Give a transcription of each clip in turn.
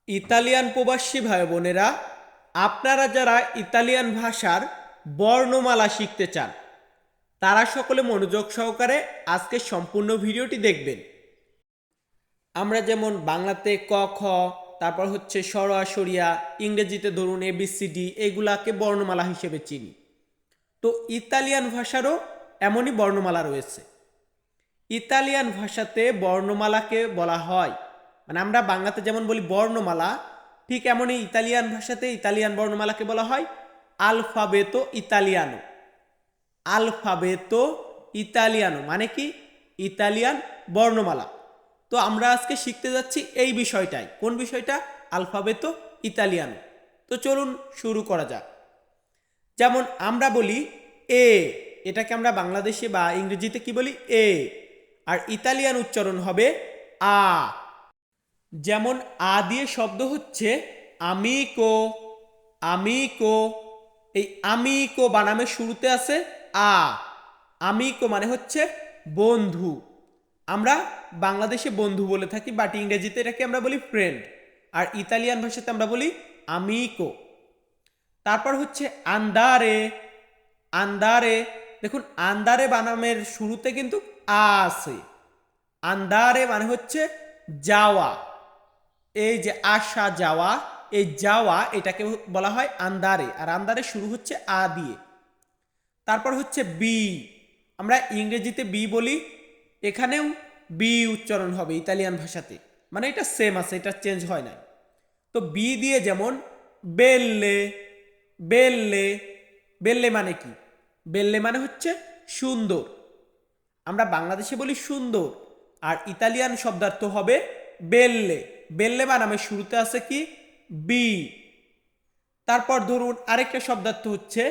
Italian প্রবাসী ভাই বোনেরা, আপনারা যারা ইতালিয়ান ভাষার বর্ণমালা শিখতে চান তারা সকলে মনোযোগ সহকারে আজকে সম্পূর্ণ ভিডিওটি দেখবেন। আমরা যেমন বাংলাতে ক খ, তারপর হচ্ছে সরোয়া সরিয়া, ইংরেজিতে ধরুন ABCD, এগুলাকে বর্ণমালা হিসেবে চিনি। তো ইতালিয়ান ভাষারও এমনই বর্ণমালা রয়েছে। ইতালিয়ান ভাষাতে বর্ণমালাকে বলা হয়, মানে আমরা বাংলাতে যেমন বলি বর্ণমালা, ঠিক এমনই ইতালিয়ান ভাষাতে ইতালিয়ান বর্ণমালাকে বলা হয় আলফাবেতো ইতালিয়ানো। আলফাবেতো ইতালিয়ানো মানে কি? ইতালিয়ান বর্ণমালা। তো আমরা আজকে শিখতে যাচ্ছি এই বিষয়টাই। কোন বিষয়টা? আলফাবেতো ইতালিয়ানো। তো চলুন শুরু করা যাক। যেমন আমরা বলি এ, এটাকে আমরা বাংলাদেশে বা ইংরেজিতে কি বলি? এ। আর ইতালিয়ান উচ্চারণ হবে আ। যেমন আ দিয়ে শব্দ হচ্ছে আমিকো। আমিকো, এই আমিকো বানামের শুরুতে আছে আ। আমিকো মানে হচ্ছে বন্ধু। আমরা বাংলাদেশে বন্ধু বলে থাকি, বাট ইংরেজিতে এটাকে আমরা বলি ফ্রেন্ড। আর ইতালিয়ান ভাষাতে আমরা বলি আমিকো। তারপর হচ্ছে আন্দারে। আন্দারে, দেখুন আন্দারে বানামের শুরুতে কিন্তু আ আছে। আন্দারে মানে হচ্ছে যাওয়া। এই যে আসা যাওয়া, এই যাওয়া এটাকে বলা হয় আন্দারে। আর আন্দারে শুরু হচ্ছে আ দিয়ে। তারপর হচ্ছে বি। আমরা ইংরেজিতে বি বলি, এখানেও বি উচ্চারণ হবে ইতালিয়ান ভাষাতে, মানে এটা সেম আছে, এটা চেঞ্জ হয় না। তো বি দিয়ে যেমন বেল্লে। বেল্লে, বেল্লে মানে কি? বেল্লে মানে হচ্ছে সুন্দর। আমরা বাংলাদেশে বলি সুন্দর, আর ইতালিয়ান শব্দার্থ হবে বেল্লে। বেল্লে বানামের শুরুতে আছে কি? বি। তারপর ধরুন আরেকটা শব্দার্থ হচ্ছে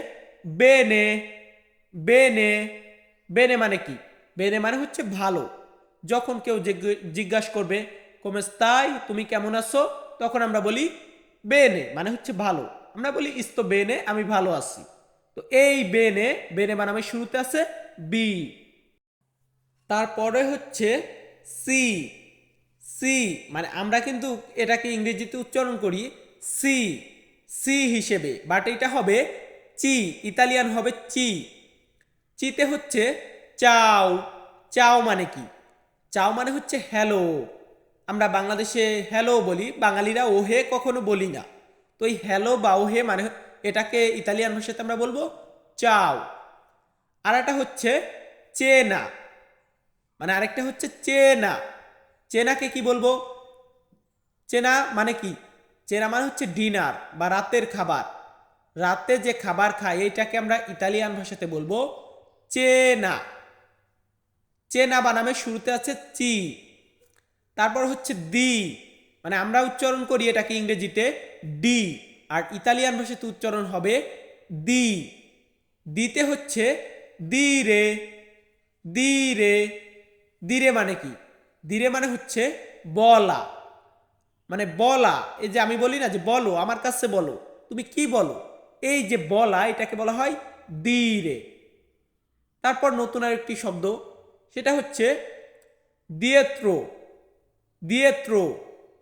বেনে। বেনে, বেনে মানে কি? বেনে মানে হচ্ছে ভালো। যখন কেউ জিজ্ঞাসা করবে কোমেস্তাই, তুমি কেমন আছো, তখন আমরা বলি বেনে মানে হচ্ছে ভালো। আমরা বলি ইস্তো বেনে, আমি ভালো আছি। তো এই বেনে, বেনে বানামের শুরুতে আছে বি। তারপরে হচ্ছে সি। সি মানে আমরা কিন্তু এটাকে ইংরেজিতে উচ্চারণ করি সি, সি হিসেবে, বাট এটা হবে চি। ইতালিয়ান হবে চি। চিতে হচ্ছে চাও। চাও মানে কি? চাও মানে হচ্ছে হ্যালো। আমরা বাংলাদেশে হ্যালো বলি, বাঙালিরা ওহে কখনো বলি না। তো এই হ্যালো বা ওহে মানে এটাকে ইতালিয়ান ভাষাতে আমরা বলবো চাও। আর একটা হচ্ছে চেনা, মানে আরেকটা হচ্ছে চেনা। চেনাকে কি বলবো? চেনা মানে কি? চেনা মানে হচ্ছে ডিনার বা রাতের খাবার। রাতে যে খাবার খায় এইটাকে আমরা ইতালিয়ান ভাষাতে বলবো চেনা। চেনা বানামের শুরুতে আছে চি। তারপর হচ্ছে দি, মানে আমরা উচ্চারণ করি এটাকে ইংরেজিতে ডি, আর ইতালিয়ান ভাষাতে উচ্চারণ হবে দি। দিতে হচ্ছে দিরে। দিরে, দিরে মানে কি? দিরে মানে হচ্ছে বলা, মানে বলা। এই যে আমি বলি না যে বলো, আমার কাছে বলো, তুমি কি বলো, এই যে বলা এটাকে বলা হয় দিরে। তারপর নতুন আরেকটি শব্দ, সেটা হচ্ছে দিয়েত্রো। দিয়েত্রো,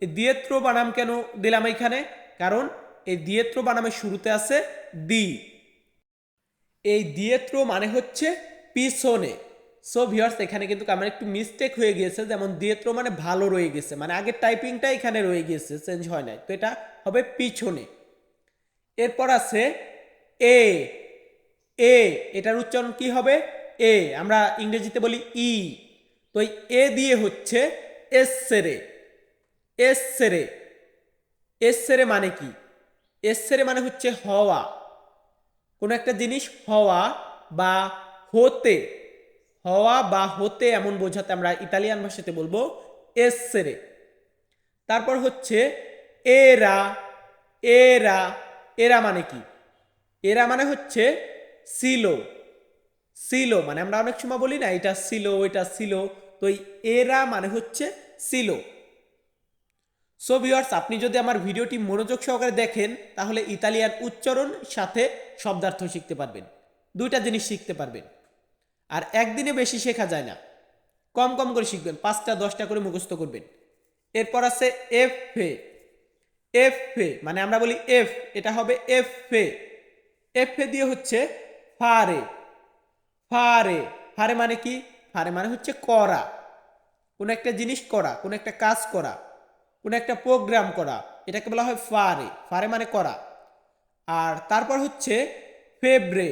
এই দিয়েত্রো বানাম কেন দিলাম এখানে? কারণ এই দিয়েত্রো বানামের শুরুতে আছে দি। এই দিয়েত্রো মানে হচ্ছে পিছনে। সো ভিউয়ার্স, এখানে কিন্তু আমার একটু মিস্টেক হয়ে গিয়েছে, যেমন দিয়েত্রো মানে ভালো রয়ে গেছে, মানে আগের টাইপিংটা এখানে রয়ে গিয়েছে, চেঞ্জ হয় নাই। তো এটা হবে পিছনে। এরপর আছে এ। এ, এটার উচ্চারণ কি হবে? এ। আমরা ইংরেজিতে বলি ই। তো এই এ দিয়ে হচ্ছে এসেরে। এসেরে, এসেরে মানে কি? এসেরে মানে হচ্ছে হওয়া। কোনো একটা জিনিস হওয়া বা হতে, হওয়া বা হতে এমন বোঝাতে আমরা ইতালিয়ান ভাষাতে বলবো এসেরে। তারপর হচ্ছে এরা। এরা, এরা মানে কি? এরা মানে হচ্ছে ছিল। ছিল মানে আমরা অনেক সময় বলি না এটা ছিল, এটা ছিল। তো এই এরা মানে হচ্ছে ছিল। সো ভিউয়ার্স, আপনি যদি আমার ভিডিওটি মনোযোগ সহকারে দেখেন তাহলে ইতালিয়ান উচ্চারণ সাথে শব্দার্থ শিখতে পারবেন। দুইটা জিনিস শিখতে পারবেন। আর একদিনে বেশি শেখা যায় না, কম কম করে শিখবেন, 5টা 10টা করে মুখস্থ করবেন। এরপর আছে এফ এ। এফে মানে আমরা বলি এফ, এটা হবে এফে। এফে দিয়ে হচ্ছে ফারে, ফারে, ফারে মানে কি? ফারে মানে হচ্ছে করা, কোন একটা জিনিস করা, কোন একটা কাজ করা, কোন একটা প্রোগ্রাম করা, এটাকে বলা হয় ফারে। ফারে মানে করা। আর তারপর হচ্ছে ফেব্রে,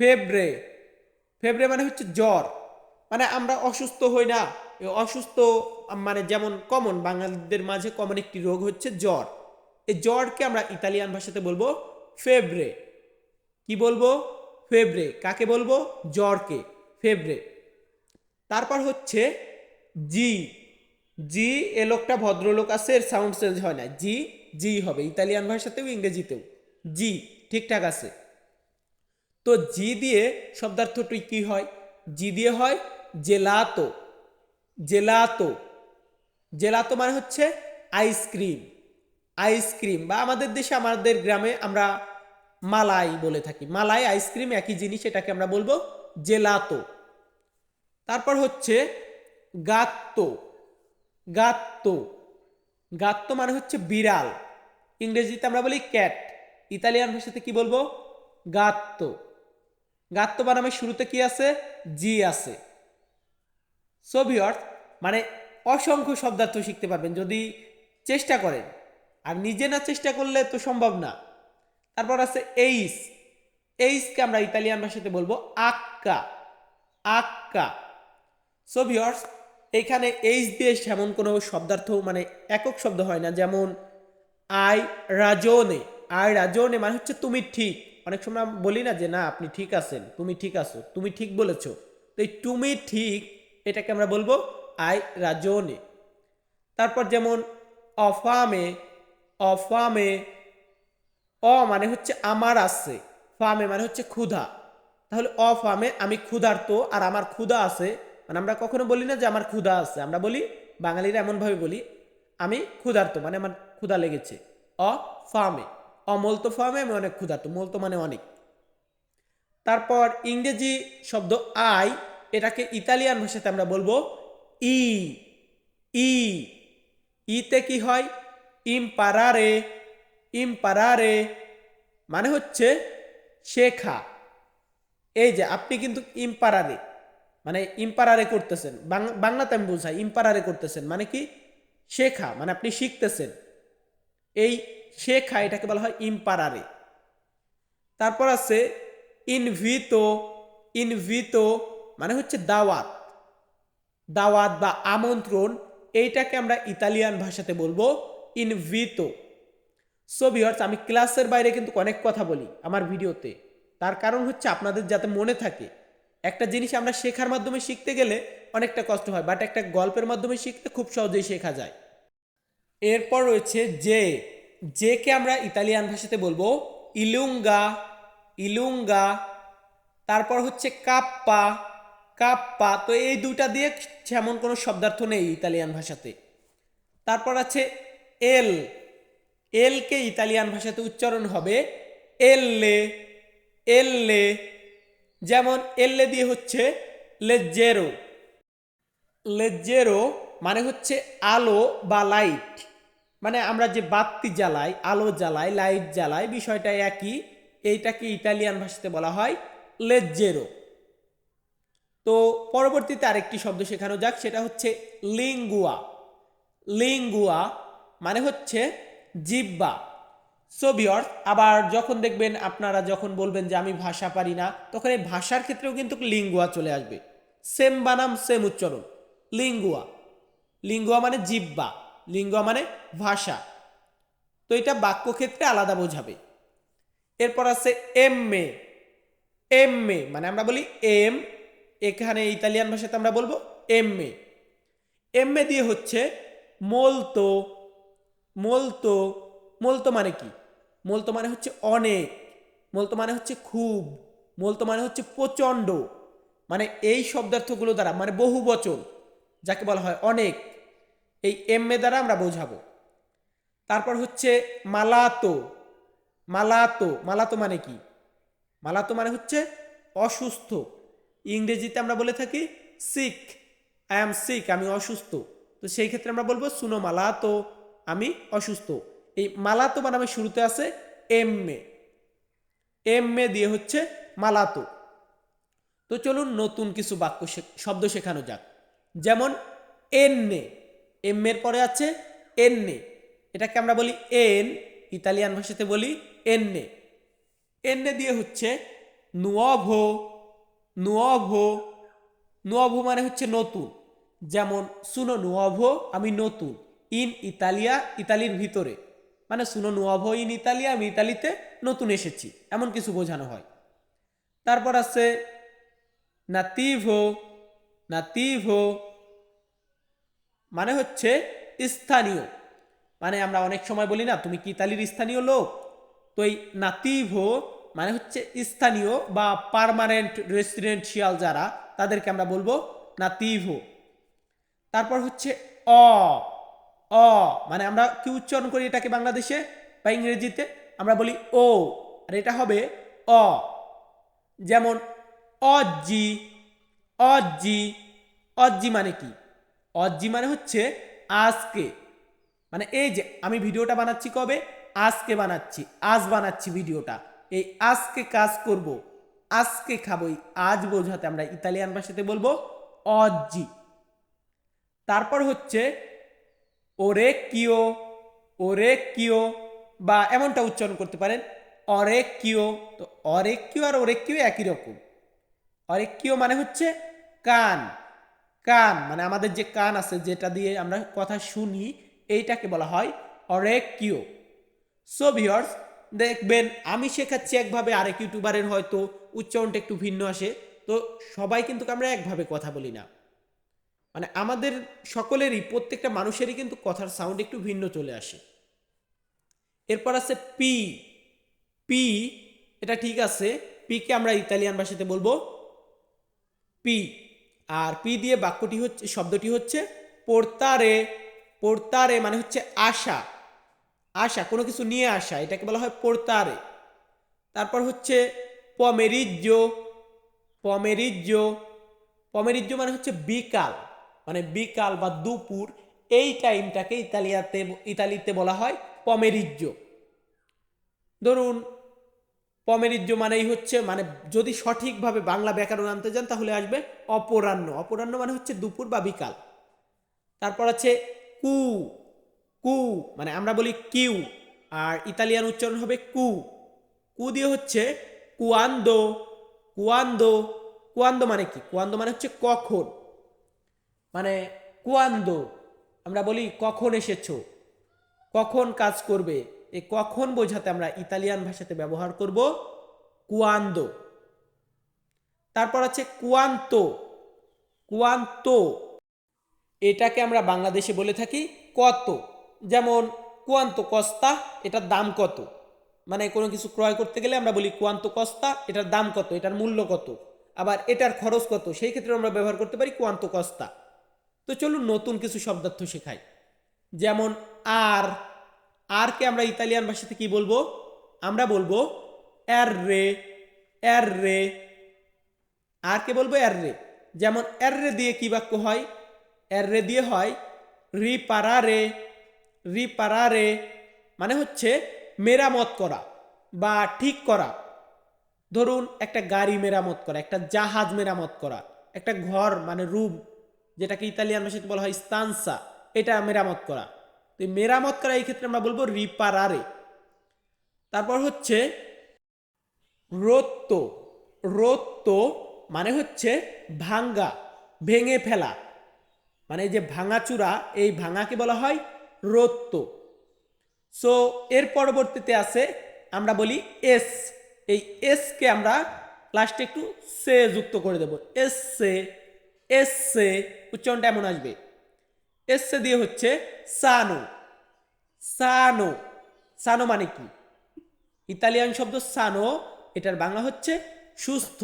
ফেব্রে, ফেব্রে মানে হচ্ছে জ্বর। মানে আমরা অসুস্থ হই না, অসুস্থ মানে যেমন কমন, বাঙালিদের মাঝে কমন একটি রোগ হচ্ছে জ্বর। এই জ্বরকে আমরা ইতালিয়ান ভাষাতে বলবো ফেব্রে। কি বলবো? ফেব্রে। কাকে বলবো? জ্বরকে, ফেব্রে। তারপর হচ্ছে জি, জি, এ লোকটা ভদ্রলোক আছে, এর সাউন্ড চেঞ্জ হয় না, জি, জি হবে ইতালিয়ান ভাষাতেও ইংরেজিতেও জি, ঠিকঠাক আছে। তো জি দিয়ে শব্দার্থটি কি হয়? জি দিয়ে হয় জেলাতো, জেলাতো, জেলাতো মানে হচ্ছে আইসক্রিম, আইসক্রিম, বা আমাদের দেশে আমাদের গ্রামে আমরা মালাই বলে থাকি, মালাই আইসক্রিম একই জিনিস, এটাকে আমরা বলবো জেলাতো। তারপর হচ্ছে গাত্তো, গাত্তো, গাত্তো মানে হচ্ছে বিড়াল, ইংরেজিতে আমরা বলি ক্যাট, ইতালিয়ান ভাষাতে কি বলবো? গাত্তো। গাত্তো বানামের শুরুতে কি আছে? জি আছে। সো ভিউয়ার্স, মানে অসংখ্য শব্দার্থ শিখতে পারবেন যদি চেষ্টা করেন, আর নিজে না চেষ্টা করলে তো সম্ভব না। তারপর আছে এইস, এইসকে আমরা ইতালিয়ান ভাষাতে বলবো আক্কা, আক্কা। সো ভিউয়ার্স, এখানে এইচ দিয়ে এমন কোনো শব্দার্থ মানে একক শব্দ হয় না, যেমন আই রাজনে, আই রাজনে মানে হচ্ছে তুমি ঠিক। অনেক সময় আমরা বলি না যে না আপনি ঠিক আছেন, তুমি ঠিক আছো, তুমি ঠিক বলেছো। তো এই তুমি ঠিক, এটাকে আমরা বলবো আই রাজনে। তারপর যেমন অফামে, অফামে, অ মানে হচ্ছে আমার আছে, ফামে মানে হচ্ছে ক্ষুধা। তাহলে অফামে আমি ক্ষুধার্ত আর আমার ক্ষুধা আছে, মানে আমরা কখনো বলি না যে আমার ক্ষুধা আছে, আমরা বলি, বাঙালিরা এমনভাবে বলি আমি ক্ষুধার্ত মানে আমার ক্ষুধা লেগেছে। অ ফামে, অমলতো ফামে আমি অনেক ক্ষুধার্ত, মলতো মানে অনেক। তারপর ইংরেজি শব্দ আই, এটাকে ইতালিয়ান ভাষাতে আমরা বলবো ই, ই, ইতে কি হয়? ইম্পারারে, ইম্পারারে মানে হচ্ছে শেখা। এই যে আপনি কিন্তু ইম্পারারে মানে ইম্পারারে করতেছেন, বাংলাতে আমি বোঝাই, ইম্পারারে করতেছেন মানে কি? শেখা, মানে আপনি শিখতেছেন। এই শেখা এটাকে বলা হয় ইম্পারারে। তারপর আছে ইনভিতো, ইনভিতো মানে হচ্ছে দাওয়াত, দাওয়াত বা আমন্ত্রণ, এইটাকে আমরা ইতালিয়ান ভাষাতে বলবো ইনভিতো। সো ভিউয়ার্স, আমি ক্লাসের বাইরে কিন্তু অনেক কথা বলি আমার ভিডিওতে, তার কারণ হচ্ছে আপনাদের যাতে মনে থাকে। একটা জিনিস আমরা শেখার মাধ্যমে শিখতে গেলে অনেকটা কষ্ট হয়, বাট একটা গল্পের মাধ্যমে শিখতে খুব সহজেই শেখা যায়। এরপর রয়েছে যে, যেকে আমরা ইতালিয়ান ভাষাতে বলবো ইলুঙ্গা, ইলুঙ্গা। তারপর হচ্ছে কাপ্পা, কাপ্পা। তো এই দুটা দিয়ে তেমন কোনো শব্দার্থ নেই ইতালিয়ান ভাষাতে। তারপর আছে এল, এলকে ইতালিয়ান ভাষাতে উচ্চারণ হবে এললে, এললে। যেমন এললে দিয়ে হচ্ছে লেজ্জেরো, লেজ্জেরো মানে হচ্ছে আলো বা লাইট, মানে আমরা যে বাতি জ্বালাই, আলো জ্বালাই, লাইট জ্বালাই, বিষয়টা একই। এইটাকে ইতালিয়ান ভাষাতে বলা হয় লেজ্জেরো। তো পরবর্তীতে আরেকটি শব্দ শেখানো যাক, সেটা হচ্ছে লিঙ্গুয়া, লিঙ্গুয়া মানে হচ্ছে জিহ্বা। সো ভিউয়ার্স, আবার যখন দেখবেন আপনারা যখন বলবেন যে আমি ভাষা পারি না, তখন এই ভাষার ক্ষেত্রেও কিন্তু লিঙ্গুয়া চলে আসবে, সেম বানাম সেম উচ্চারণ, লিঙ্গুয়া। লিঙ্গুয়া মানে জিহ্বা, লিঙ্গুয়া মানে ভাষা। তো এটা বাক্য ক্ষেত্রে আলাদা বোঝাবে। এরপর আছে এমএ, এমএ মানে আমরা বলি এম, এখানে ইতালিয়ান ভাষাতে আমরা বলবো এমএ। এমএ দিয়ে হচ্ছে মোলতো, মোলতো, মোলতো মানে কি? মোলতো মানে হচ্ছে অনেক, মোলতো মানে হচ্ছে খুব, মোলতো মানে হচ্ছে প্রচণ্ড। মানে এই শব্দার্থগুলো দ্বারা মানে বহু বচন, যাকে বলা হয় অনেক, এই এমএ দ্বারা আমরা বোঝাবো। তারপর হচ্ছে মালাতো, মালাতো, মালাতো মানে কি? মালাতো মানে হচ্ছে অসুস্থ, ইংরেজিতে আমরা বলে থাকি সিক, আই অ্যাম সিক, আমি অসুস্থ। তো সেই ক্ষেত্রে আমরা বলবো সুনো মালাতো, আমি অসুস্থ। এই মালাতো বানামের শুরুতে আছে এমএ, এমএ দিয়ে হচ্ছে মালাতো। তো চলুন নতুন কিছু বাক্য শব্দ শেখানো যাক। যেমন এন্নে, এম এর পরে আছে এন্নে, এটাকে আমরা বলি এন, ইতালিয়ান ভাষাতে বলি এন্নে। এন্নে দিয়ে হচ্ছে নুয়োভো, নুয়োভো, নুয়োভো মানে হচ্ছে নতুন। যেমন সুনো নুয়োভো, আমি নতুন, ইন ইতালিয়া, ইতালির ভিতরে, মানে সুনো নুয়োভো ইন ইতালিয়া, আমি ইতালিতে নতুন এসেছি, এমন কিছু বোঝানো হয়। তারপর আছে নাতিভো, নাতিভো মানে হচ্ছে স্থানীয়, মানে আমরা অনেক সময় বলি না তুমি কি ইতালির স্থানীয় লোক, তো এই নাতিভো মানে হচ্ছে স্থানীয় বা পার্মানেন্ট রেসিডেন্সিয়াল যারা, তাদেরকে আমরা বলবো নাতিভো। তারপর হচ্ছে অ, অ মানে আমরা কি উচ্চারণ করি এটাকে বাংলাদেশে বা ইংরেজিতে, আমরা বলি ও, আর এটা হবে অ। যেমন অজ্জি, অজ্জি, অজ্জি মানে কি? অজ্জি মানে হচ্ছে আজকে, মানে এই যে আমি ভিডিওটা বানাচ্ছি কবে, আজকে বানাচ্ছি, আজ বানাচ্ছি ভিডিওটা, এই আজকে কাজ করব, আজকে খাবো, এই আজ বোঝাতে আমরা ইতালিয়ান ভাষাতে বলবো অজ্জি। তারপর হচ্ছে ওরেকিও, ওরেকিও বা এমনটা উচ্চারণ করতে পারেন অরেকিও। তো অরেকিও আর ওরেকিও একই রকম। অরেকিও মানে হচ্ছে কান, কান মানে আমাদের যে কান আছে যেটা দিয়ে আমরা কথা শুনি, এইটাকে বলা হয় অরেকিও। সো ভিউয়ার্স, দেখবেন আমি শেখাচ্ছি একভাবে, আরেক ইউটিউবারের হয়তো উচ্চারণটা একটু ভিন্ন আসে, তো সবাই কিন্তু আমরা একভাবে কথা বলি না, মানে আমাদের সকলেরই, প্রত্যেকটা মানুষেরই কিন্তু কথার সাউন্ড একটু ভিন্ন চলে আসে। এরপর আছে পি, পি এটা ঠিক আছে, পিকে আমরা ইতালিয়ান ভাষাতে বলবো পি। আর পি দিয়ে বাক্যটি হচ্ছে, শব্দটি হচ্ছে পোর্তারে, পোর্তারে মানে হচ্ছে আশা, আশা কোনো কিছু নিয়ে আসা, এটাকে বলা হয় পোর্তারে। তারপর হচ্ছে পমেরিজ্জো, পমেরিজ্জো, পমেরিজ্জো মানে হচ্ছে বিকাল, মানে বিকাল বা দুপুর, এই টাইমটাকে ইতালিতে বলা হয় পমেরিজ্জো। ধরুন পমেরিজ্জো মানেই হচ্ছে, মানে যদি সঠিকভাবে বাংলা ব্যাকরণ আনতে যান তাহলে আসবে অপরাহ্ন, অপরাহ্ন মানে হচ্ছে দুপুর বা বিকাল। তারপর আছে কু, কু মানে আমরা বলি কিউ, আর ইতালিয়ান উচ্চারণ হবে কু, কু দিয়ে হচ্ছে কুয়ান্দো, কুয়ান্দো, কুয়ান্দো মানে কি? কুয়ান্দো মানে হচ্ছে কখন, মানে কুয়ান্দো আমরা বলি কখন এসেছো, কখন কাজ করবে, এই কখন বোঝাতে আমরা ইতালিয়ান ভাষাতে ব্যবহার করব কুয়ান্দো। তারপর আছে কুয়ান্তো, কুয়ান্তো এটাকে আমরা বাংলাদেশে বলে থাকি কত। যেমন কুয়ান্তো কস্তা, এটার দাম কত, মানে কোনো কিছু ক্রয় করতে গেলে আমরা বলি কুয়ান্তো কস্তা, এটার দাম কত, এটার মূল্য কত, আবার এটার খরচ কত, সেই ক্ষেত্রে আমরা ব্যবহার করতে পারি কুয়ান্তো কস্তা। তো চলুন নতুন কিছু শব্দার্থ শেখাই। যেমন আর, আরকে আমরা ইতালিয়ান ভাষাতে কি বলবো, আমরা বলবো এররে, এররে, আরকে বলবো এররে। যেমন এররে দিয়ে কি বাক্য হয়, এররে দিয়ে হয় রিপারারে, রিপারারে মানে হচ্ছে মেরামত করা বা ঠিক করা। ধরুন একটা গাড়ি মেরামত করা, একটা জাহাজ মেরামত করা, একটা ঘর মানে রুম, যেটাকে ইতালিয়ান ভাষাতে বলা হয় স্তানসা, এটা মেরামত করা। তো মেরামত করা এই ক্ষেত্রে আমরা বলবো রিপারারে। তারপর হচ্ছে রোত্তো, রোত্তো মানে হচ্ছে ভাঙ্গা, ভেঙে ফেলা, মানে এই যে ভাঙাচুরা, এই ভাঙাকে বলা হয় রোত্তো। সো এর পরবর্তীতে আছে আমরা বলি এস, এই এসকে আমরা লাস্টে একটু সে যুক্ত করে দেব, এস সে, এস সে উচ্চারণটা এমন আসবে। এস সে দিয়ে হচ্ছে সানো, সানো, সানো মানে কি? ইতালিয়ান শব্দ সানো, এটার বাংলা হচ্ছে সুস্থ,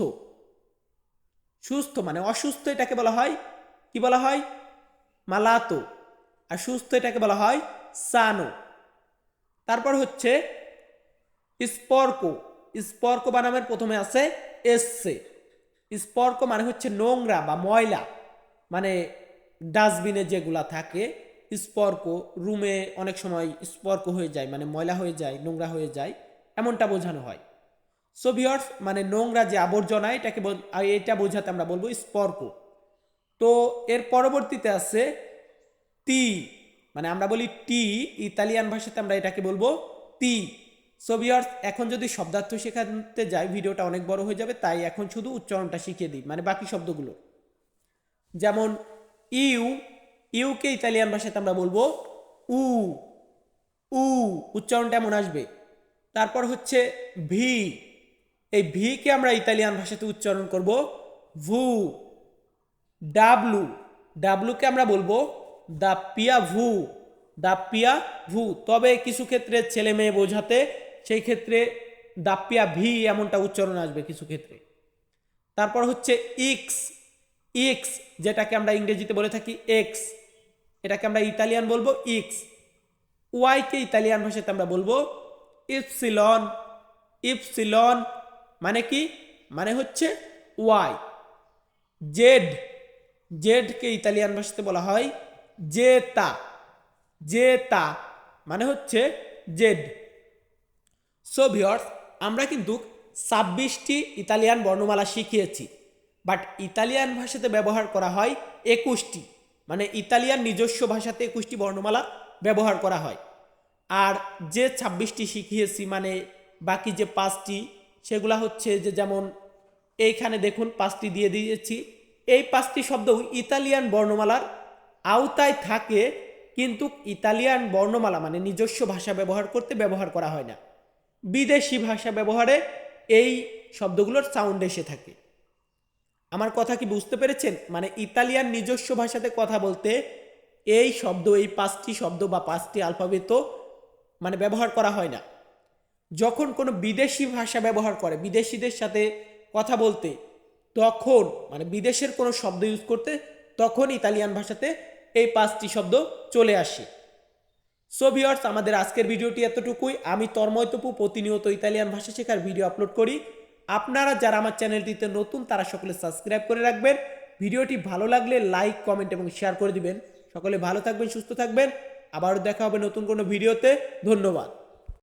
সুস্থ মানে অসুস্থ এটাকে বলা হয় কি বলা হয় মালাতো, আর সুস্থ এটাকে বলা হয় সানো। তারপর হচ্ছে স্পর্ক, স্পর্ক বানামের প্রথমে আছে এসছে, স্পর্ক মানে হচ্ছে নোংরা বা ময়লা, মানে ডাস্টবিনে যেগুলা থাকে স্পর্ক, রুমে অনেক সময় স্পর্ক হয়ে যায়, মানে ময়লা হয়ে যায়, নোংরা হয়ে যায়, এমনটা বোঝানো হয়। সো ভিউয়ার্স, মানে নোংরা যে আবর্জনা, এটা বোঝাতে আমরা বলবো স্পর্ক। তো এর পরবর্তীতে আছে তি, মানে আমরা বলি টি, ইতালিয়ান ভাষাতে আমরা এটাকে বলবো তি। সো ভিউয়ার্স, এখন যদি শব্দার্থ শেখাতে যাই ভিডিওটা অনেক বড় হয়ে যাবে, তাই এখন শুধু উচ্চারণটা শিখিয়ে দিই, মানে বাকি শব্দগুলো। যেমন ইউ, ইউকে ইতালিয়ান ভাষাতে আমরা বলবো উ, উ, উচ্চারণটা এমন আসবে। তারপর হচ্ছে ভি, এই ভি কে আমরা ইতালিয়ান ভাষাতে উচ্চারণ করব ভু। ডাব্লু, ডাব্লুকে আমরা বলবো দাপ্পিয়া ভু, দাপ্পিয়া ভু। তবে কিছু ক্ষেত্রে ছেলে মেয়ে বোঝাতে সেই ক্ষেত্রে দাপ্পিয়া ভি এমনটা উচ্চারণ আসবে কিছু ক্ষেত্রে। তারপর হচ্ছে ইক্স, ইক্স যেটাকে আমরা ইংরেজিতে বলে থাকি এক্স, এটাকে আমরা ইতালিয়ান বলবো ইক্স। ওয়াইকে ইতালিয়ান ভাষাতে আমরা বলবো ইপসিলন, ইপসিলন মানে কি, মানে হচ্ছে ওয়াই। জেড, জেডকে ইতালিয়ান ভাষাতে বলা হয় জেতা, জেতা মানে হচ্ছে জেড। সো ভিউয়ার্স, আমরা কিন্তু 26টি ইতালিয়ান বর্ণমালা শিখিয়েছি, বাট ইতালিয়ান ভাষাতে ব্যবহার করা হয় 21টি, মানে ইতালিয়ান নিজস্ব ভাষাতে 21টি বর্ণমালা ব্যবহার করা হয়। আর যে 26টি শিখিয়েছি, মানে বাকি যে 5টি, সেগুলা হচ্ছে যে যেমন এইখানে দেখুন 5টি দিয়ে দিয়েছি, এই 5টি শব্দও ইতালিয়ান বর্ণমালার আওতায় থাকে, কিন্তু ইতালিয়ান বর্ণমালা মানে নিজস্ব ভাষা ব্যবহার করতে ব্যবহার করা হয় না, বিদেশি ভাষা ব্যবহারে এই শব্দগুলোর সাউন্ড এসে থাকে। আমার কথা কি বুঝতে পেরেছেন? মানে ইতালিয়ান নিজস্ব ভাষাতে কথা বলতে এই শব্দ, এই 5টি শব্দ বা 5টি আলফাবেতও মানে ব্যবহার করা হয় না। যখন কোনো বিদেশি ভাষা ব্যবহার করে, বিদেশিদের সাথে কথা বলতে, তখন মানে বিদেশের কোনো শব্দ ইউজ করতে, তখন ইতালিয়ান ভাষাতে এই 5টি শব্দ চলে আসে। সো ভিউয়ার্স, আমাদের আজকের ভিডিওটি এতটুকুই। আমি তন্ময় তপু প্রতিনিয়ত ইতালিয়ান ভাষা শেখার ভিডিও আপলোড করি। আপনারা যারা আমার চ্যানেলটিতে নতুন তারা সকলে সাবস্ক্রাইব করে রাখবেন। ভিডিওটি ভালো লাগলে লাইক, কমেন্ট এবং শেয়ার করে দিবেন। সকলে ভালো থাকবেন, সুস্থ থাকবেন। আবারও দেখা হবে নতুন কোনো ভিডিওতে। ধন্যবাদ।